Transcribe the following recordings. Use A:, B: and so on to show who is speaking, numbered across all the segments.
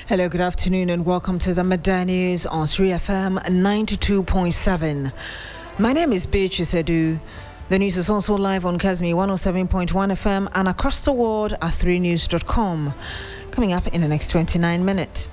A: Hello, good afternoon and welcome to the Midday News on 3FM 92.7. My name is Beatrice Adu. The news is also live on Kasmi 107.1 FM and across the world at 3news.com. Coming up in the next 29 minutes.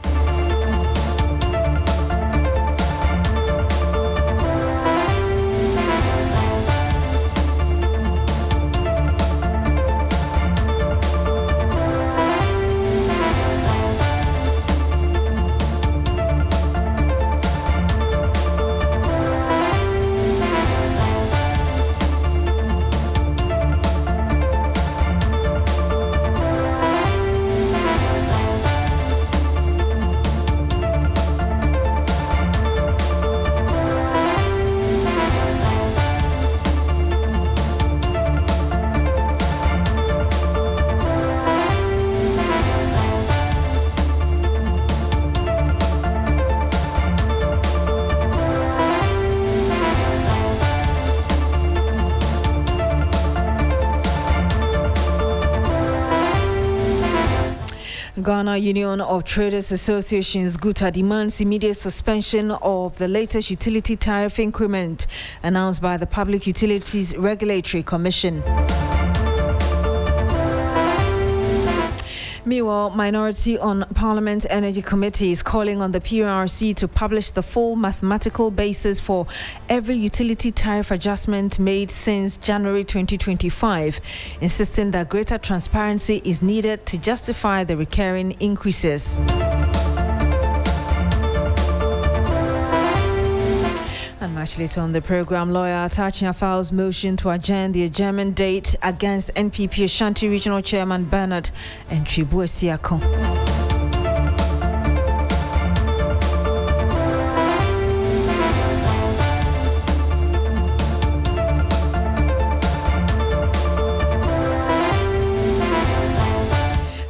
A: Ghana Union of Traders Associations GUTA demands immediate suspension of the latest utility tariff increment announced by the Public Utilities Regulatory Commission. Meanwhile, Minority on Parliament Energy Committee is calling on the PURC to publish the full mathematical basis for every utility tariff adjustment made since January 2025, insisting that greater transparency is needed to justify the recurring increases. And much later on the program, Lawter Atta Akyea files motion to adjourn the adjournment date against NPP Ashanti Regional Chairman Antwi Boasiako.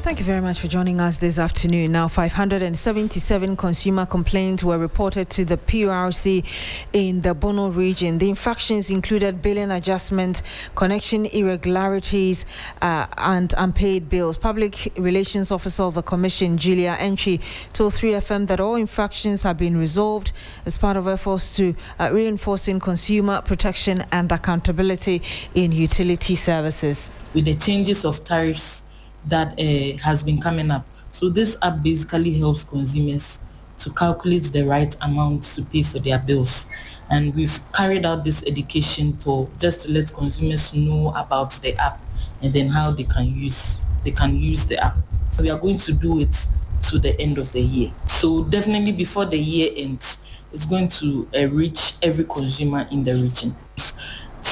A: Thank you very much for joining us this afternoon. Now, 577 consumer complaints were reported to the PURC in the Bono region. The infractions included billing adjustment, connection irregularities, and unpaid bills. Public Relations Officer of the Commission, Julia Entry, told 3FM that all infractions have been resolved as part of efforts to reinforcing consumer protection and accountability in utility services.
B: With the changes of tariffs that has been coming up. So this app basically helps consumers to calculate the right amount to pay for their bills. And we've carried out this education just to let consumers know about the app and then how they can use the app. We are going to do it to the end of the year. So definitely before the year ends, it's going to reach every consumer in the region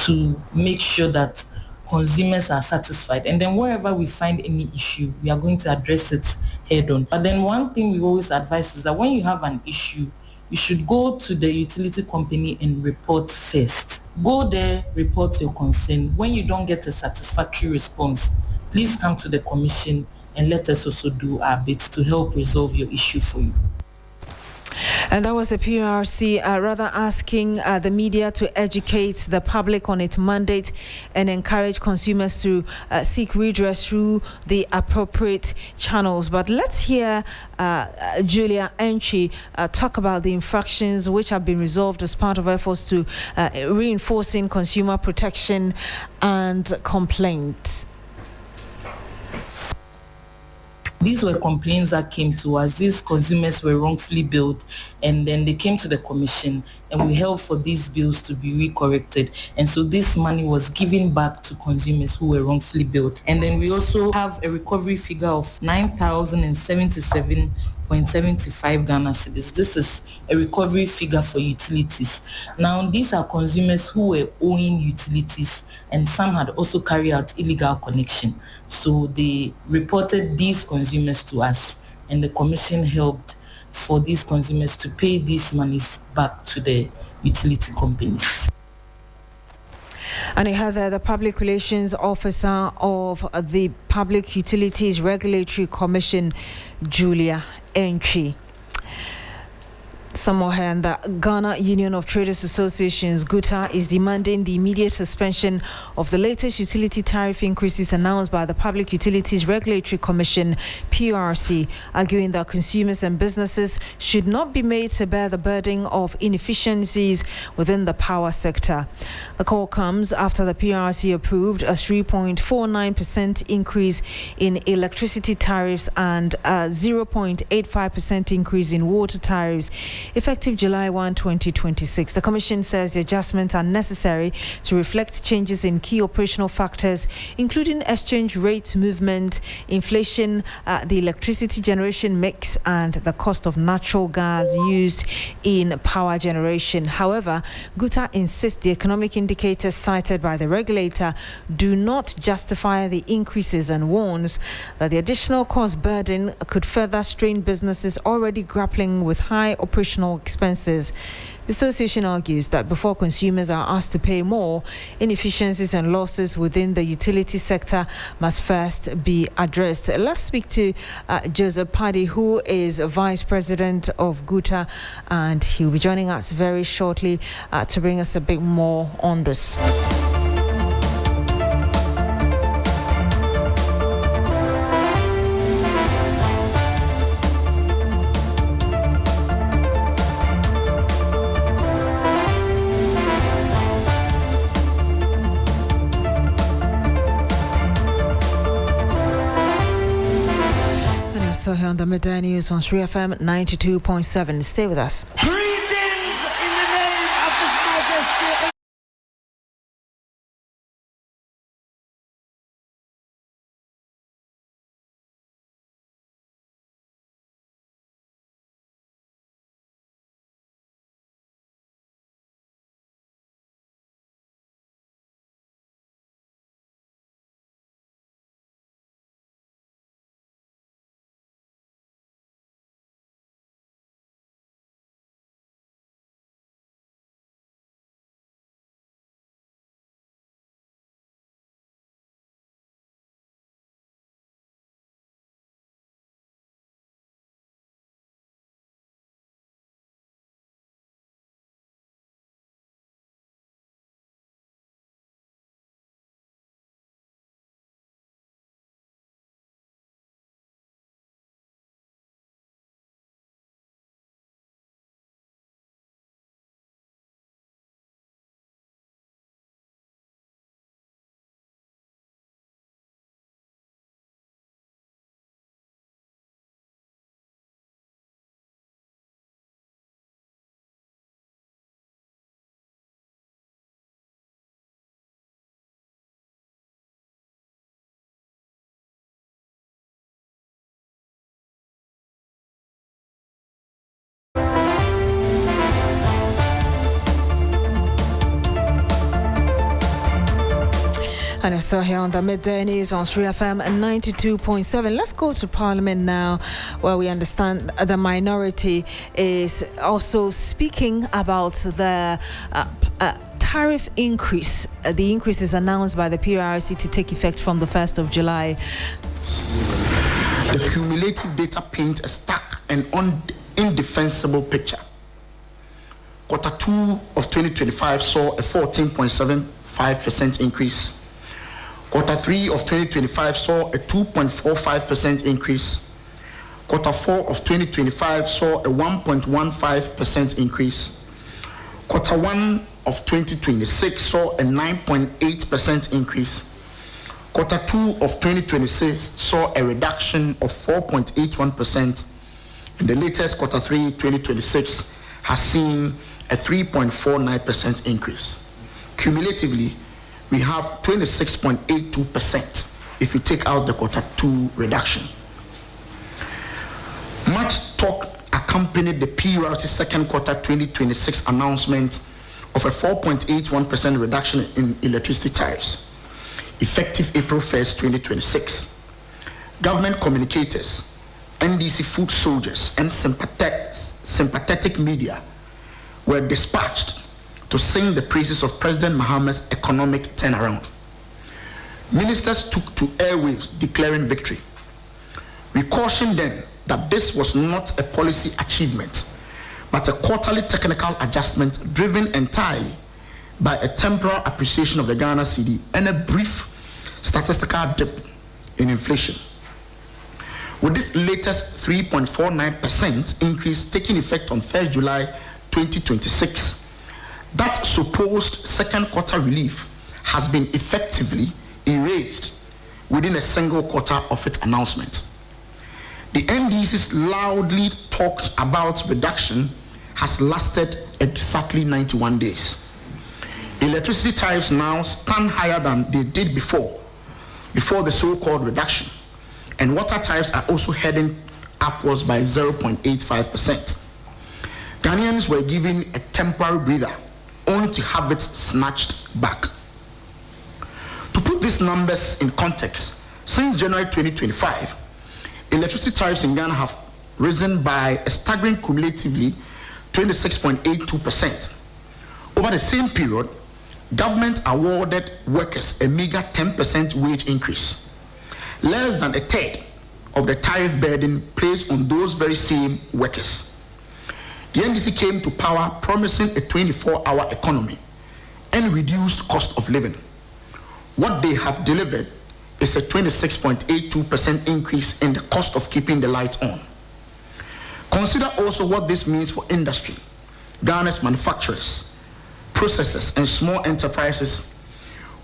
B: to make sure that consumers are satisfied, and then wherever we find any issue, we are going to address it head on. But then one thing we always advise is that when you have an issue, you should go to the utility company and report first. Go there, report your concern. When you don't get a satisfactory response, please come to the commission and let us also do our bit to help resolve your issue for you.
A: And that was the PURC rather asking the media to educate the public on its mandate and encourage consumers to seek redress through the appropriate channels. But let's hear Julia Entry talk about the infractions which have been resolved as part of efforts to reinforcing consumer protection and complaint.
B: These were complaints that came to us. These consumers were wrongfully billed, and then they came to the commission, and we helped for these bills to be recorrected. And so this money was given back to consumers who were wrongfully billed. And then we also have a recovery figure of 9,077.75 Ghana cedis. This is a recovery figure for utilities. Now, these are consumers who were owing utilities, and some had also carried out illegal connection. So they reported these consumers to us, and the commission helped for these consumers to pay these monies back to the utility companies.
A: And it had the Public Relations Officer of the Public Utilities Regulatory Commission, Julia Entry. Some more here, and the Ghana Union of Traders Associations GUTA is demanding the immediate suspension of the latest utility tariff increases announced by the Public Utilities Regulatory Commission PURC, arguing that consumers and businesses should not be made to bear the burden of inefficiencies within the power sector. The call comes after the PURC approved a 3.49% increase in electricity tariffs and a 0.85% increase in water tariffs effective July 1, 2026. The Commission says the adjustments are necessary to reflect changes in key operational factors, including exchange rate movement, inflation, the electricity generation mix, and the cost of natural gas used in power generation. However, GUTA insists the economic indicators cited by the regulator do not justify the increases and warns that the additional cost burden could further strain businesses already grappling with high operational expenses. The association argues that before consumers are asked to pay more, inefficiencies and losses within the utility sector must first be addressed. Let's speak to Joseph Paddy, who is Vice President of GUTA, and he'll be joining us very shortly to bring us a bit more on this. So here on the Midday News on 3FM 92.7. Stay with us.
C: Greetings in the name of His Majesty.
A: And so here on the Midday News on 3FM 92.7. Let's go to Parliament now, where we understand the minority is also speaking about the tariff increase. The increase is announced by the PURC to take effect from the 1st of July.
D: The cumulative data paint a stark and indefensible picture. Quarter 2 of 2025 saw a 14.75% increase. Quarter 3 of 2025 saw a 2.45% increase. Quarter 4 of 2025 saw a 1.15% increase. Quarter 1 of 2026 saw a 9.8% increase. Quarter 2 of 2026 saw a reduction of 4.81%. And the latest quarter 3 2026 has seen a 3.49% increase. Cumulatively, we have 26.82% if you take out the quarter 2 reduction. Much talk accompanied the PURC second quarter 2026 announcement of a 4.81% reduction in electricity tariffs, effective April 1st, 2026. Government communicators, NDC foot soldiers, and sympathetic media were dispatched to sing the praises of President Mahama's economic turnaround. Ministers took to airwaves declaring victory. We cautioned them that this was not a policy achievement, but a quarterly technical adjustment driven entirely by a temporal appreciation of the Ghana cedi and a brief statistical dip in inflation. With this latest 3.49% increase taking effect on 1st July 2026, that supposed second quarter relief has been effectively erased within a single quarter of its announcement. The NDC's loudly talked about reduction has lasted exactly 91 days. Electricity tariffs now stand higher than they did before the so-called reduction, and water tariffs are also heading upwards by 0.85%. Ghanaians were given a temporary breather only to have it snatched back. To put these numbers in context, since January 2025, electricity tariffs in Ghana have risen by a staggering cumulatively 26.82%. Over the same period, government awarded workers a meager 10% wage increase, less than a third of the tariff burden placed on those very same workers. The NDC came to power promising a 24-hour economy and reduced cost of living. What they have delivered is a 26.82% increase in the cost of keeping the lights on. Consider also what this means for industry. Ghana's manufacturers, processors, and small enterprises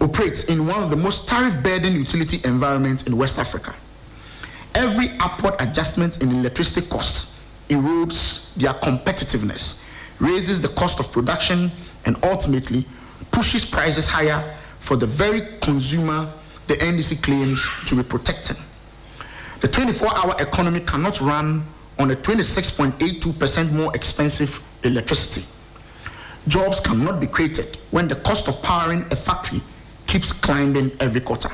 D: operate in one of the most tariff-burdened utility environments in West Africa. Every upward adjustment in electricity costs erodes their competitiveness, raises the cost of production, and ultimately pushes prices higher for the very consumer the NDC claims to be protecting. The 24-hour economy cannot run on a 26.82% more expensive electricity. Jobs cannot be created when the cost of powering a factory keeps climbing every quarter.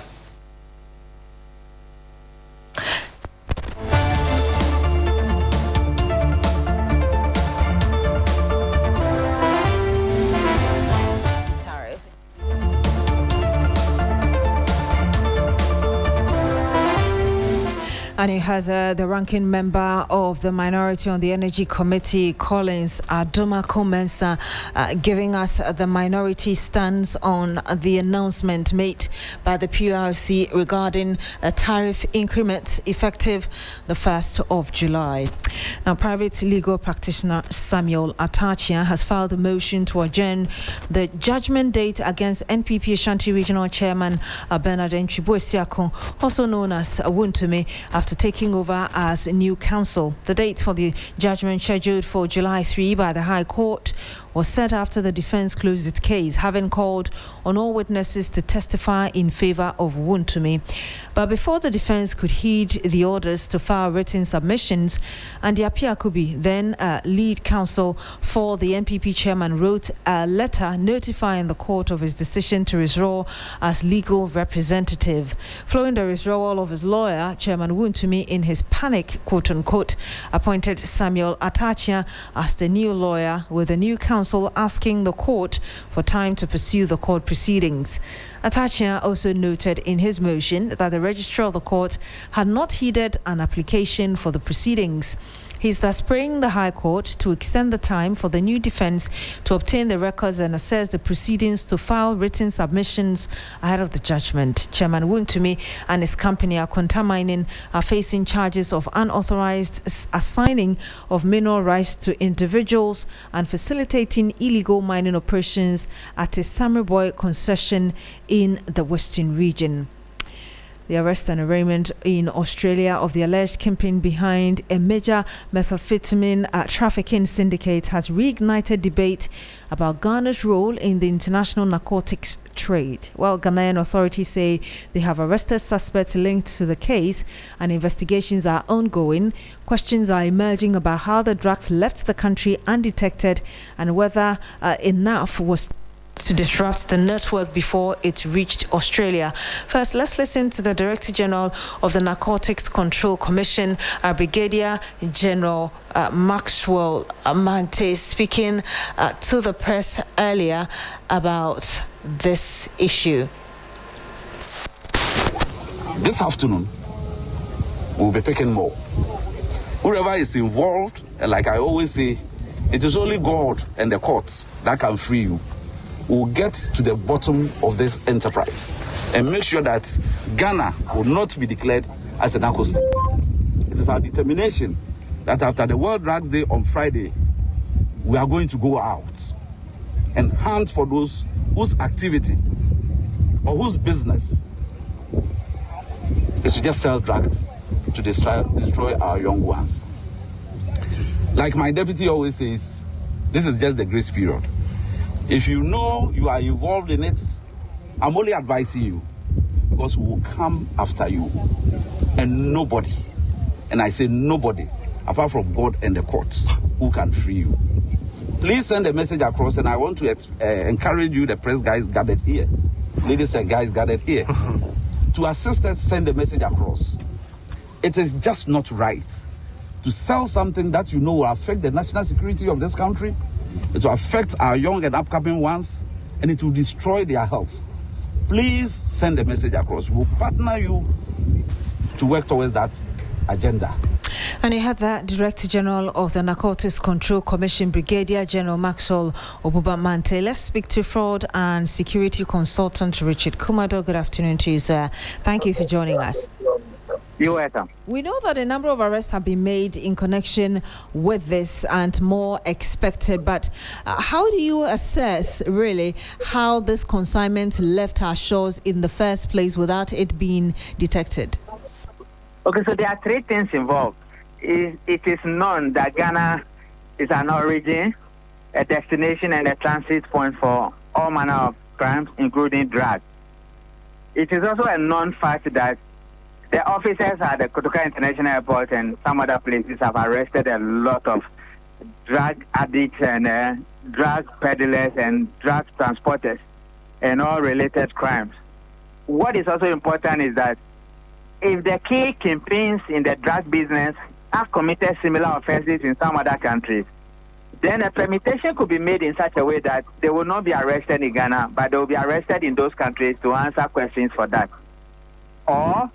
A: And you had the ranking member of the Minority on the Energy Committee, Collins Aduma-Komensa, giving us the minority stance on the announcement made by the PURC regarding a tariff increment effective the 1st of July. Now, private legal practitioner Lawter Atta Akyea has filed a motion to adjourn the judgment date against NPP Ashanti Regional Chairman Antwi Boasiako, also known as Wuntumi, after taking over as new counsel. The date for the judgment, scheduled for July 3 by the High Court, was set after the defense closed its case, having called on all witnesses to testify in favor of Wuntumi. But before the defense could heed the orders to file written submissions, Antwi Boasiako, then lead counsel for the NPP chairman, wrote a letter notifying the court of his decision to withdraw as legal representative. Following the withdrawal of his lawyer, Chairman Wuntumi, in his panic, quote-unquote, appointed Lawter Atta Akyea as the new lawyer, with the new counsel asking the court for time to pursue the court proceedings. Atta Akyea also noted in his motion that the registrar of the court had not heeded an application for the proceedings. He is thus praying the High Court to extend the time for the new defense to obtain the records and assess the proceedings to file written submissions ahead of the judgment. Chairman Wuntumi and his company, Akonta Mining, are facing charges of unauthorized assigning of mineral rights to individuals and facilitating illegal mining operations at a Samreboy concession in the Western region. The arrest and arraignment in Australia of the alleged kingpin behind a major methamphetamine trafficking syndicate has reignited debate about Ghana's role in the international narcotics trade. Well, Ghanaian authorities say they have arrested suspects linked to the case and investigations are ongoing. Questions are emerging about how the drugs left the country undetected and whether enough was to disrupt the network before it reached Australia. First, let's listen to the Director General of the Narcotics Control Commission, Brigadier General Maxwell Mante, speaking to the press earlier about this issue.
E: This afternoon, we'll be picking more. Whoever is involved, and like I always say, it is only God and the courts that can free you. We'll get to the bottom of this enterprise and make sure that Ghana will not be declared as a narco state. It is our determination that after the World Drugs Day on Friday, we are going to go out and hunt for those whose activity or whose business is to just sell drugs to destroy our young ones. Like my deputy always says, this is just the grace period. If you know you are involved in it, I'm only advising you, because we will come after you. And nobody, and I say nobody, apart from God and the courts, who can free you. Please send a message across, and I want to encourage you, the press guys gathered here, ladies and guys gathered here, to assist us send a message across. It is just not right to sell something that you know will affect the national security of this country. It will affect our young and upcoming ones, and it will destroy their health. Please send a message across. We'll partner you to work towards that agenda.
A: And he had the Director General of the Narcotics Control Commission, Brigadier General Maxwell Obubamante. Let's speak to fraud and security consultant Richard Kumado. Good afternoon to you, sir. Thank you for joining us.
F: You're welcome.
A: We know that a number of arrests have been made in connection with this and more expected, but how do you assess really how this consignment left our shores in the first place without it being detected?
F: Okay, so there are three things involved. It is known that Ghana is an origin, a destination, and a transit point for all manner of crimes, including drugs. It is also a known fact that the officers at the Kotoka International Airport and some other places have arrested a lot of drug addicts and drug peddlers and drug transporters and all related crimes. What is also important is that if the key kingpins in the drug business have committed similar offenses in some other countries, then a permutation could be made in such a way that they will not be arrested in Ghana, but they will be arrested in those countries to answer questions for that. Or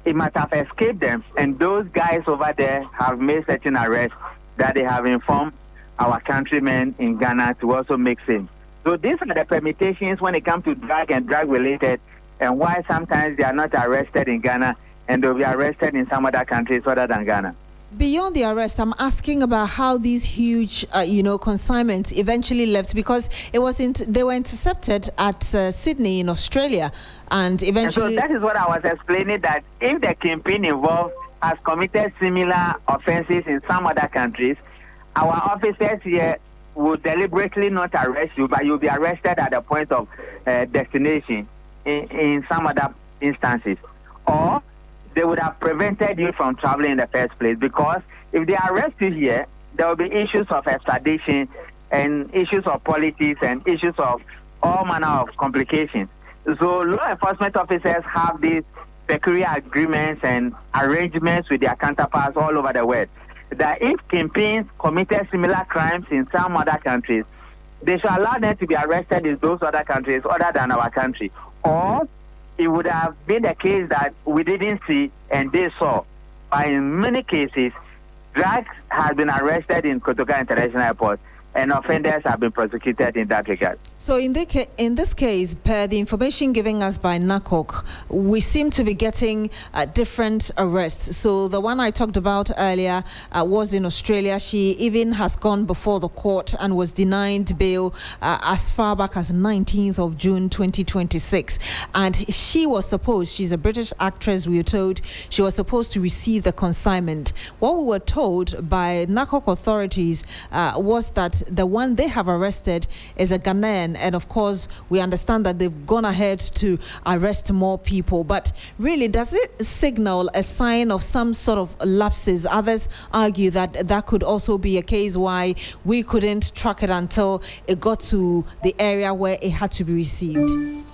F: it might have escaped them, and those guys over there have made certain arrests that they have informed our countrymen in Ghana to also make same. So these are the permutations when it comes to drug and drug-related, and why sometimes they are not arrested in Ghana and they'll be arrested in some other countries other than Ghana.
A: Beyond the arrest, I'm asking about how these huge, consignments eventually left, because they were intercepted at Sydney in Australia, and eventually.
F: And so that is what I was explaining, that if the kingpin involved has committed similar offenses in some other countries, our officers here will deliberately not arrest you, but you'll be arrested at the point of destination in some other instances, or they would have prevented you from traveling in the first place, because if they arrest you here, there will be issues of extradition and issues of politics and issues of all manner of complications. So law enforcement officers have these peculiar agreements and arrangements with their counterparts all over the world, that if kingpins committed similar crimes in some other countries, they should allow them to be arrested in those other countries other than our country. Or it would have been the case that we didn't see and they saw. But in many cases, drugs have been arrested in Kotoka International Airport, and offenders have been prosecuted in that regard.
A: So in this case, per the information given us by NACOC, we seem to be getting different arrests. So the one I talked about earlier was in Australia. She even has gone before the court and was denied bail as far back as 19th of June 2026. And she's a British actress, we were told. She was supposed to receive the consignment. What we were told by NACOC authorities was that the one they have arrested is a Ghanaian, and of course we understand that they've gone ahead to arrest more people. But really, does it signal a sign of some sort of lapses? Others argue that that could also be a case why we couldn't track it until it got to the area where it had to be received.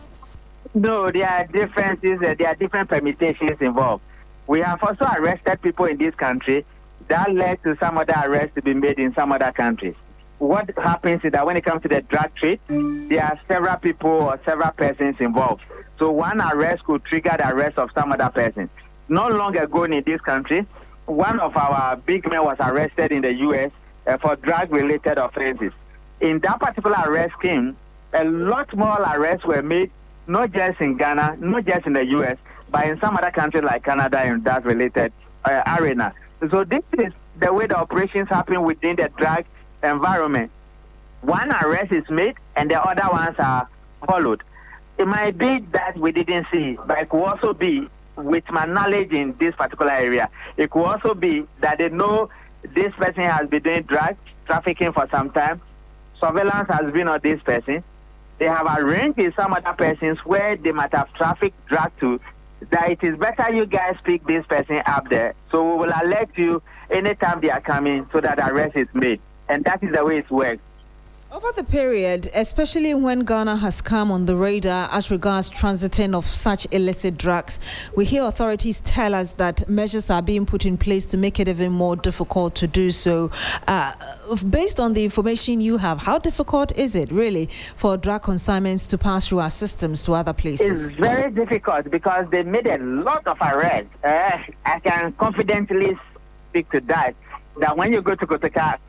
F: No, there are differences. There are different permutations involved. We have also arrested people in this country that led to some other arrests to be made in some other countries. What happens is that when it comes to the drug trade, there are several people or several persons involved. So one arrest could trigger the arrest of some other person. Not long ago in this country, one of our big men was arrested in the U.S. For drug-related offenses. In that particular arrest scheme, a lot more arrests were made, not just in Ghana, not just in the U.S., but in some other countries like Canada in that related arena. So this is the way the operations happen within the drug environment. One arrest is made and the other ones are followed. It might be that we didn't see, but it could also be with my knowledge in this particular area. It could also be that they know this person has been doing drug trafficking for some time. Surveillance has been on this person. They have arranged with some other persons where they might have trafficked drug to, that it is better you guys pick this person up there. So we will alert you anytime they are coming so that arrest is made. And that is the way it works.
A: Over the period, especially when Ghana has come on the radar as regards transiting of such illicit drugs, we hear authorities tell us that measures are being put in place to make it even more difficult to do so. Based on the information you have, how difficult is it really for drug consignments to pass through our systems to other places?
F: It's very difficult because they made a lot of arrests. I can confidently speak to that when you go to Kotaka,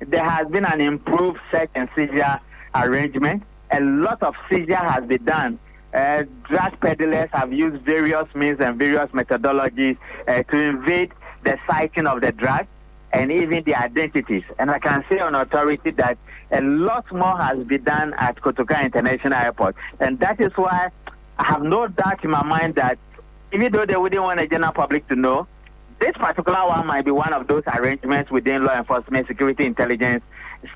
F: there has been an improved search and seizure arrangement. A lot of seizure has been done. Drug peddlers have used various means and various methodologies to invade the sighting of the drug and even the identities. And I can say on authority that a lot more has been done at Kotoka International Airport. And that is why I have no doubt in my mind that even though they wouldn't want the general public to know, this particular one might be one of those arrangements within law enforcement, security, intelligence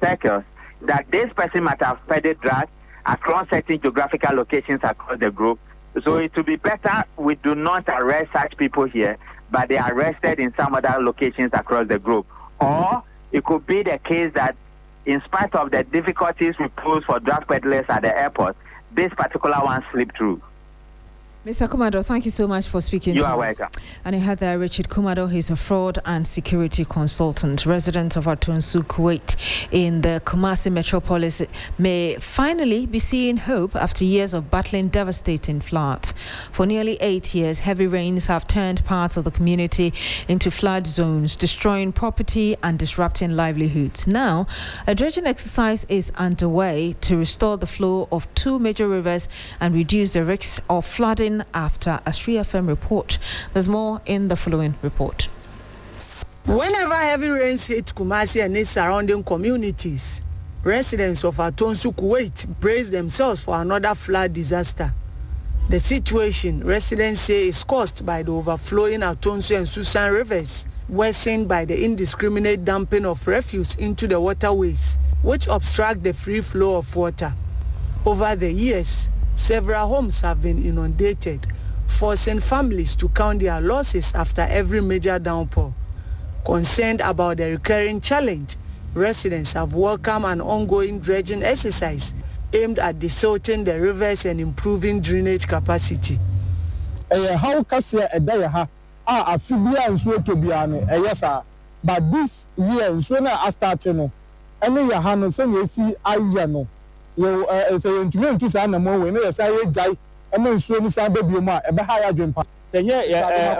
F: circles, that this person might have peddled drugs across certain geographical locations across the group. So it would be better we do not arrest such people here, but they are arrested in some other locations across the group. Or it could be the case that in spite of the difficulties we pose for drug peddlers at the airport, this particular one slipped through.
A: Mr. Kumado, thank you so much for speaking to us.
F: You are welcome.
A: And you had there Richard Kumado. He's a fraud and security consultant, resident of Atonsu, Kuwait, in the Kumasi metropolis. May finally be seeing hope after years of battling devastating floods. For nearly 8 years, heavy rains have turned parts of the community into flood zones, destroying property and disrupting livelihoods. Now, a dredging exercise is underway to restore the flow of two major rivers and reduce the risks of flooding after a 3FM report. There's more in the following report.
G: Whenever heavy rains hit Kumasi and its surrounding communities, residents of Atonsu, Kuwait brace themselves for another flood disaster. The situation, residents say, is caused by the overflowing Atonsu and Susan rivers, worsened by the indiscriminate dumping of refuse into the waterways, which obstruct the free flow of water. Over the years, several homes have been inundated, forcing families to count their losses after every major downpour. Concerned about the recurring challenge, residents have welcomed an ongoing dredging exercise aimed at desilting the rivers and improving drainage capacity.
H: How can but this year, when I started, you say to say na mo we na say jai e mo nsuo ni san baby mu a e be ha ya dwempa senye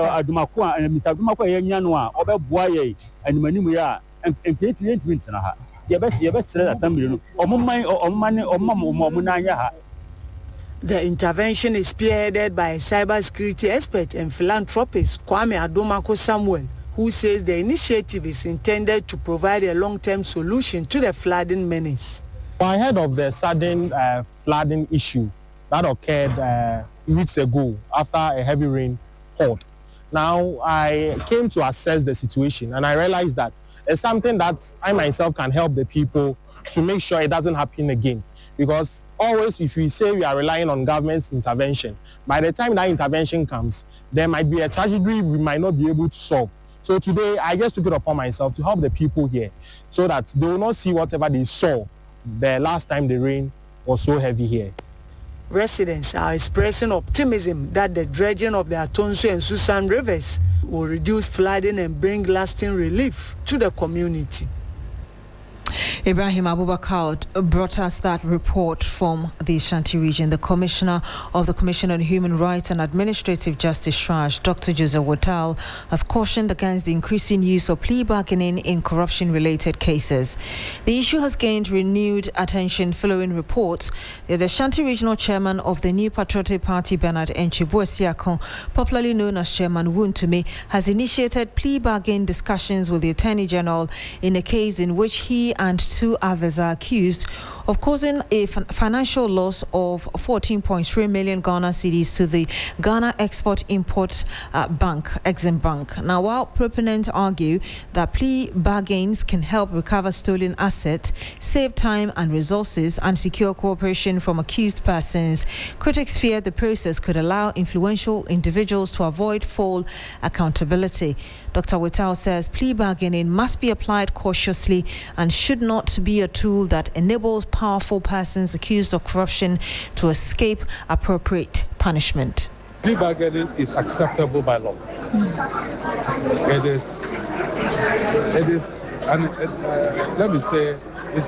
H: adumako a Mr. Adumako ye nya no a obeboa ye animanimu ya employment na ha je be sere assembly no omman na anya ha.
G: The intervention is spearheaded by cybersecurity expert and philanthropist Kwame Adomako Samuel, who says the initiative is intended to provide a long-term solution to the flooding menace.
H: Ahead of the sudden flooding issue that occurred weeks ago after a heavy rain poured, now I came to assess the situation and I realized that it's something that I myself can help the people to make sure it doesn't happen again. Because always if we say we are relying on government's intervention, by the time that intervention comes, there might be a tragedy we might not be able to solve. So today I just took it upon myself to help the people here so that they will not see whatever they saw the last time the rain was so heavy here.
G: Residents are expressing optimism that the dredging of the Atonsu and Susan rivers will reduce flooding and bring lasting relief to the community.
A: Ibrahim Abubakar brought us that report from the Ashanti region. The Commissioner of the Commission on Human Rights and Administrative Justice Shraj, Dr. Joseph Whittal, has cautioned against the increasing use of plea bargaining in corruption-related cases. The issue has gained renewed attention following reports that the Ashanti Regional Chairman of the New Patriotic Party, Bernard Antwi Boasiako, popularly known as Chairman Wuntumi, has initiated plea bargain discussions with the Attorney General in a case in which he and two others are accused of causing a financial loss of 14.3 million Ghana cedis to the Ghana Export-Import Bank, Exim Bank. Now, while proponents argue that plea bargains can help recover stolen assets, save time and resources, and secure cooperation from accused persons, critics fear the process could allow influential individuals to avoid full accountability. Dr. Whittal says plea bargaining must be applied cautiously and should not be a tool that enables powerful persons accused of corruption to escape appropriate punishment.
I: Plea bargaining is acceptable by law. It is, and let me say, it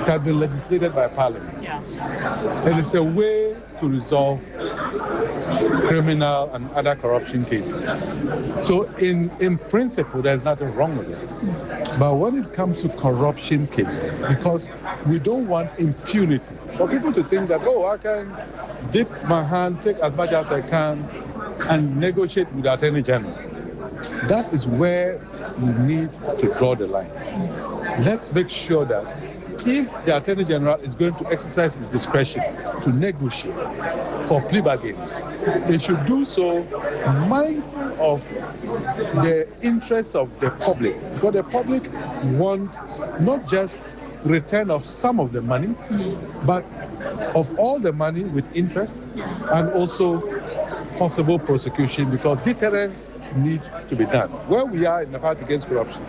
I: has been legislated by Parliament. Yeah. It is a way to resolve criminal and other corruption cases. So in principle, there's nothing wrong with it. But when it comes to corruption cases, because we don't want impunity, for people to think that, oh, I can dip my hand, take as much as I can, and negotiate with the Attorney General. That is where we need to draw the line. Let's make sure that if the Attorney General is going to exercise his discretion to negotiate for plea bargaining, they should do so mindful of the interests of the public, because the public want not just return of some of the money, but of all the money with interest, and also possible prosecution, because deterrence needs to be done. Where we are in the fight against corruption,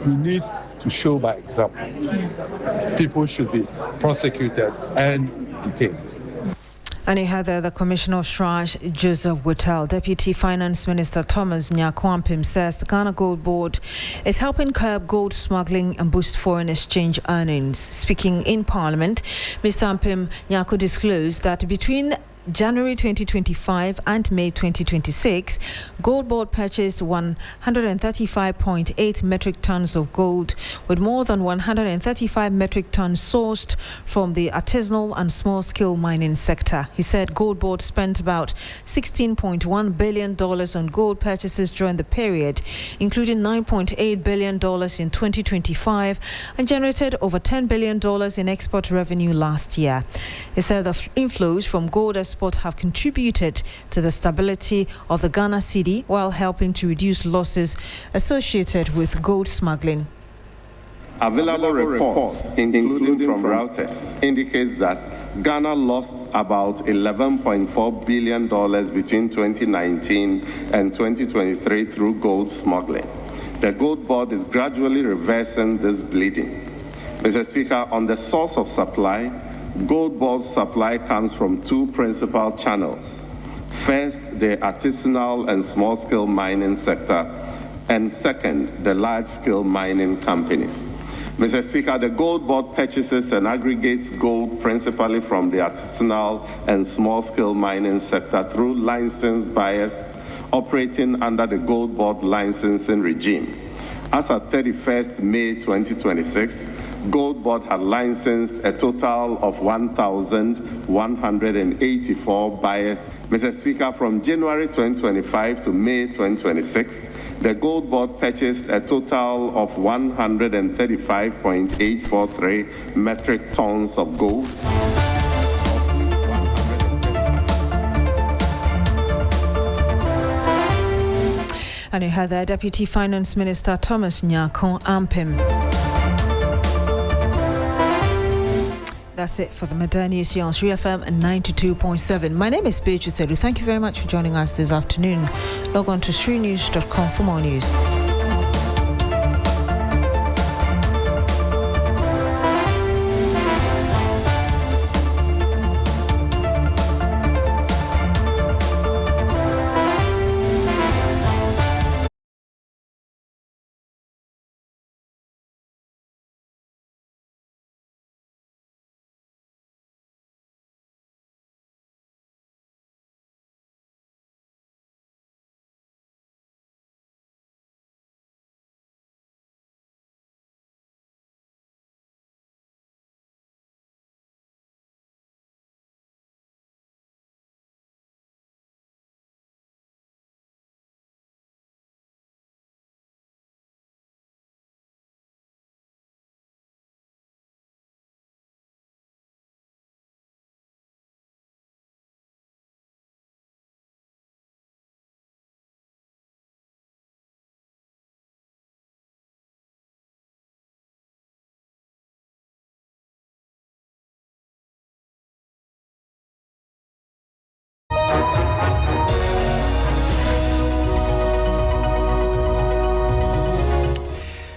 I: we need to show by example. People should be prosecuted and detained.
A: And you had the Commissioner of Shraj, Joseph Whittal. Deputy Finance Minister Thomas Nyarko Ampim says the Ghana Gold Board is helping curb gold smuggling and boost foreign exchange earnings. Speaking in Parliament, Mr. Ampim Nyarko disclosed that between January 2025 and May 2026, Gold Board purchased 135.8 metric tons of gold, with more than 135 metric tons sourced from the artisanal and small-scale mining sector. He said Gold Board spent about $16.1 billion on gold purchases during the period, including $9.8 billion in 2025, and generated over $10 billion in export revenue last year. He said the inflows from gold exports have contributed to the stability of the Ghana cedi while helping to reduce losses associated with gold smuggling.
J: Available reports, including from Reuters, indicates that Ghana lost about $11.4 billion between 2019 and 2023 through gold smuggling. The Gold Board is gradually reversing this bleeding. Mr. Speaker, on the source of supply, Gold Board's supply comes from two principal channels. First, the artisanal and small-scale mining sector, and second, the large-scale mining companies. Mr. Speaker, the Gold Board purchases and aggregates gold principally from the artisanal and small-scale mining sector through licensed buyers operating under the Gold Board licensing regime. As of 31st May 2026, Gold Board had licensed a total of 1,184 buyers. Mr. Speaker, from January 2025 to May 2026, the Gold Board purchased a total of 135.843 metric tons of gold.
A: And you had the Deputy Finance Minister Thomas Nyarko Ampim. That's it for the Midday News here on 3FM and 92.7. My name is Beatrice Adu. Thank you very much for joining us this afternoon. Log on to 3news.com for more news.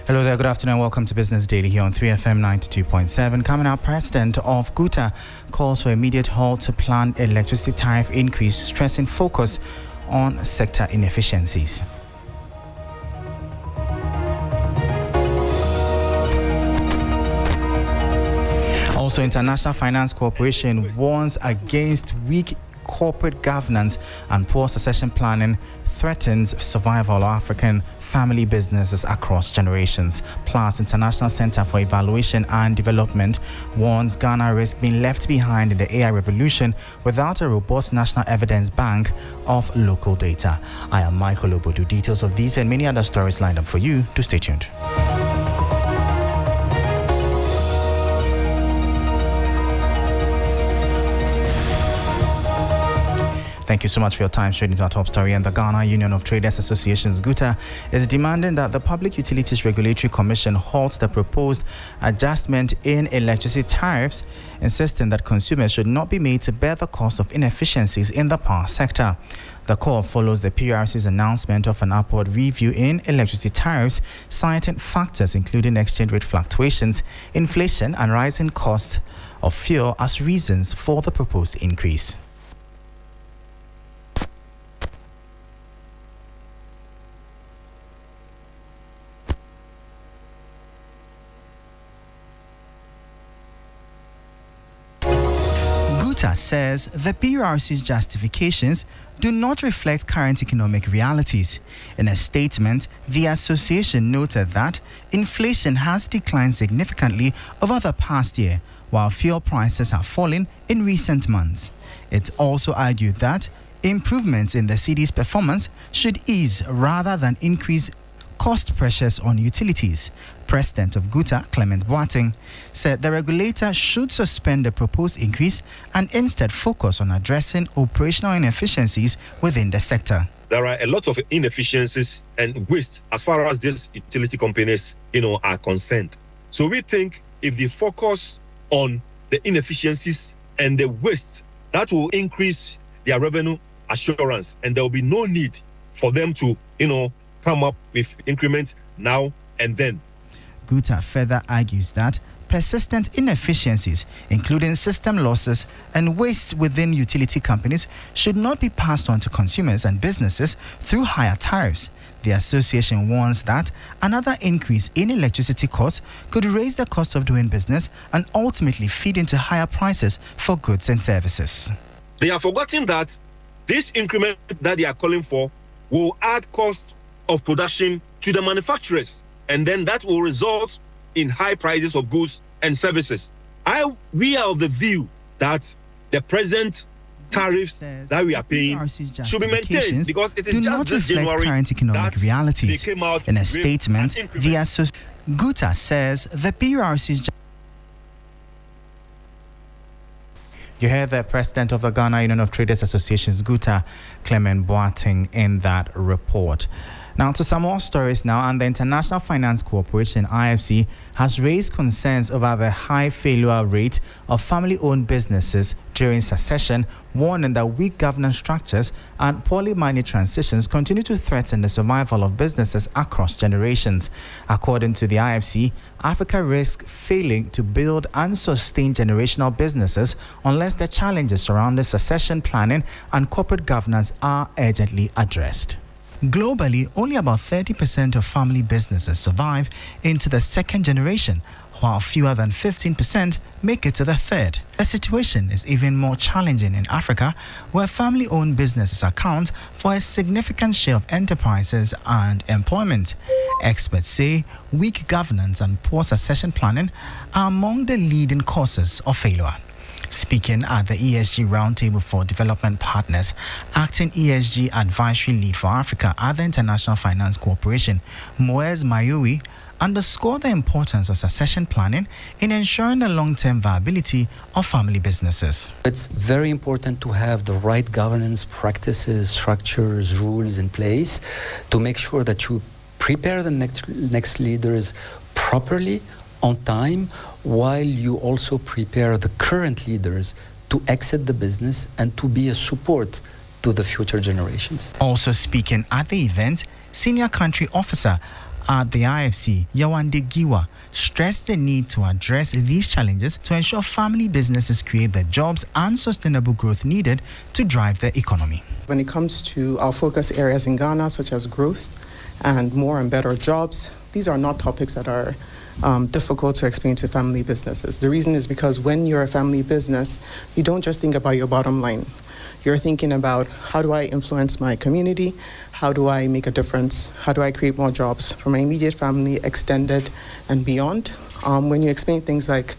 K: Hello there, good afternoon. Welcome to Business Daily here on 3FM 92.7. Coming up, President of GUTA calls for immediate halt to planned electricity tariff increase, stressing focus on sector inefficiencies. Also, International Finance Corporation warns against weak corporate governance and poor succession planning threatens survival of African family businesses across generations. Plus, International Center for Evaluation and Development warns Ghana risks being left behind in the AI revolution without a robust national evidence bank of local data. I am Michael Obodu. Details of these and many other stories lined up for you. Do stay tuned. Thank you so much for your time. Straight into our top story. And the Ghana Union of Traders Associations, GUTA, is demanding that the Public Utilities Regulatory Commission halts the proposed adjustment in electricity tariffs, insisting that consumers should not be made to bear the cost of inefficiencies in the power sector. The call follows the PURC's announcement of an upward review in electricity tariffs, citing factors including exchange rate fluctuations, inflation, and rising costs of fuel as reasons for the proposed increase. GUTA says the PURC's justifications do not reflect current economic realities. In a statement, the association noted that inflation has declined significantly over the past year, while fuel prices have fallen in recent months. It also argued that improvements in the cedi's performance should ease rather than increase cost pressures on utilities. President of GUTA, Clement Boateng, said the regulator should suspend the proposed increase and instead focus on addressing operational inefficiencies within the sector.
L: There are a lot of inefficiencies and waste as far as these utility companies, are concerned. So we think if they focus on the inefficiencies and the waste, that will increase their revenue assurance, and there will be no need for them to, come up with increments now and then.
K: GUTA further argues that persistent inefficiencies, including system losses and waste within utility companies, should not be passed on to consumers and businesses through higher tariffs. The association warns that another increase in electricity costs could raise the cost of doing business and ultimately feed into higher prices for goods and services.
L: They have forgotten that this increment that they are calling for will add cost of production to the manufacturers, and then that will result in high prices of goods and services. We are of the view that the present tariffs that we are paying should be maintained because it is just this January
K: current economic realities.
L: They came out
K: in a statement, GUTA says the PURC's. You heard the president of the Ghana Union of Traders Associations, GUTA, Clement Boateng, in that report. Now to some more stories now, and the International Finance Corporation, IFC, has raised concerns over the high failure rate of family-owned businesses during succession, warning that weak governance structures and poorly managed transitions continue to threaten the survival of businesses across generations. According to the IFC, Africa risks failing to build and sustain generational businesses unless the challenges surrounding succession planning and corporate governance are urgently addressed. Globally, only about 30% of family businesses survive into the second generation, while fewer than 15% make it to the third. The situation is even more challenging in Africa, where family-owned businesses account for a significant share of enterprises and employment. Experts say weak governance and poor succession planning are among the leading causes of failure. Speaking at the ESG Roundtable for Development Partners, acting ESG Advisory Lead for Africa at the International Finance Corporation, Moez Mayui, underscored the importance of succession planning in ensuring the long-term viability of family businesses.
M: It's very important to have the right governance practices, structures, rules in place to make sure that you prepare the next leaders properly, on time, while you also prepare the current leaders to exit the business and to be a support to the future generations.
K: Also speaking at the event, Senior Country Officer at the IFC, Yawande Giwa, stressed the need to address these challenges to ensure family businesses create the jobs and sustainable growth needed to drive the economy.
N: When it comes to our focus areas in Ghana, such as growth and more and better jobs, these are not topics that are difficult to explain to family businesses. The reason is because when you're a family business, you don't just think about your bottom line. You're thinking about, how do I influence my community? How do I make a difference? How do I create more jobs for my immediate family, extended, and beyond? When you explain things like,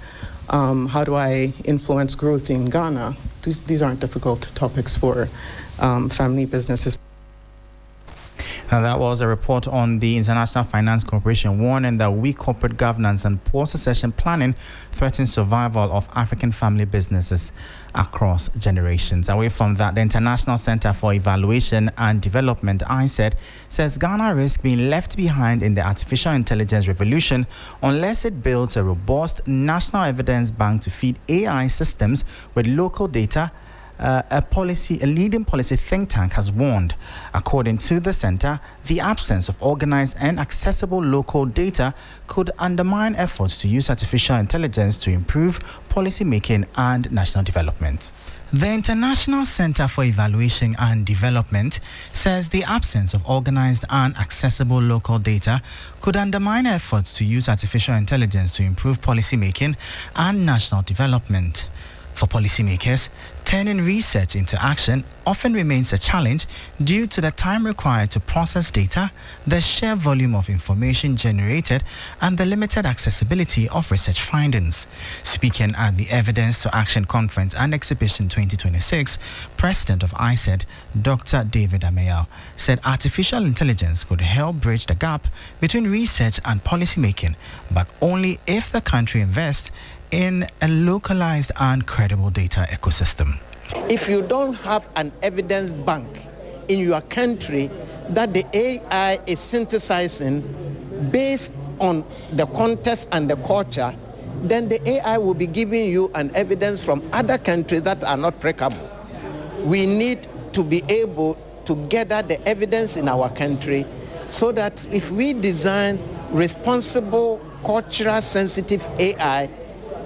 N: how do I influence growth in Ghana, these aren't difficult topics for family businesses.
K: Now, that was a report on the International Finance Corporation warning that weak corporate governance and poor succession planning threaten survival of African family businesses across generations. Away from that, the International Center for Evaluation and Development, ICED, says Ghana risks being left behind in the artificial intelligence revolution unless it builds a robust national evidence bank to feed AI systems with local data. A leading policy think tank has warned. According to the center, the absence of organized and accessible local data could undermine efforts to use artificial intelligence to improve policy making and national development. The International Center for Evaluation and Development says the absence of organized and accessible local data could undermine efforts to use artificial intelligence to improve policy making and national development. For policymakers, turning research into action often remains a challenge due to the time required to process data, the sheer volume of information generated, and the limited accessibility of research findings. Speaking at the Evidence to Action Conference and Exhibition 2026, President of ICED, Dr. David Amayao, said artificial intelligence could help bridge the gap between research and policymaking, but only if the country invests in a localized and credible data ecosystem.
O: If you don't have an evidence bank in your country that the AI is synthesizing based on the context and the culture, then the AI will be giving you an evidence from other countries that are not trackable. We need to be able to gather the evidence in our country so that if we design responsible, cultural sensitive AI,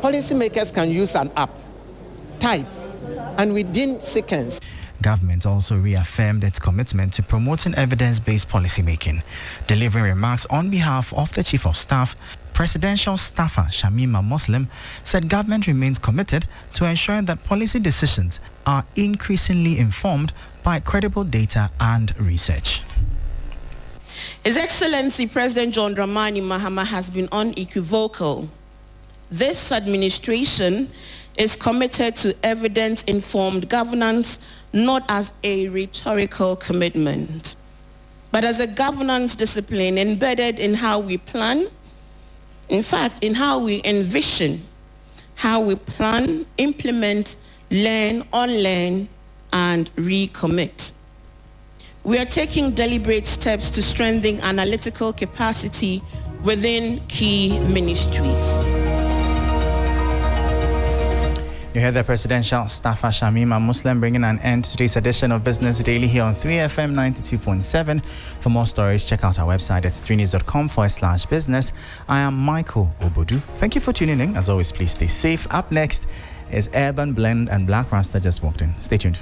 O: policymakers can use an app, type, and within seconds.
K: Government also reaffirmed its commitment to promoting evidence-based policymaking. Delivering remarks on behalf of the Chief of Staff, Presidential Staffer Shamima Muslim said government remains committed to ensuring that policy decisions are increasingly informed by credible data and research.
P: His Excellency President John Dramani Mahama has been unequivocal. This administration is committed to evidence-informed governance, not as a rhetorical commitment, but as a governance discipline embedded in how we plan, in fact, in how we envision, how we plan, implement, learn, unlearn, and recommit. We are taking deliberate steps to strengthen analytical capacity within key ministries.
K: You heard the Presidential Staffer Shamima Muslim bringing an end to today's edition of Business Daily here on 3FM 92.7. For more stories, check out our website at 3news.com/business. I am Michael Obodu. Thank you for tuning in. As always, please stay safe. Up next is Urban Blend and Black Rasta just walked in. Stay tuned.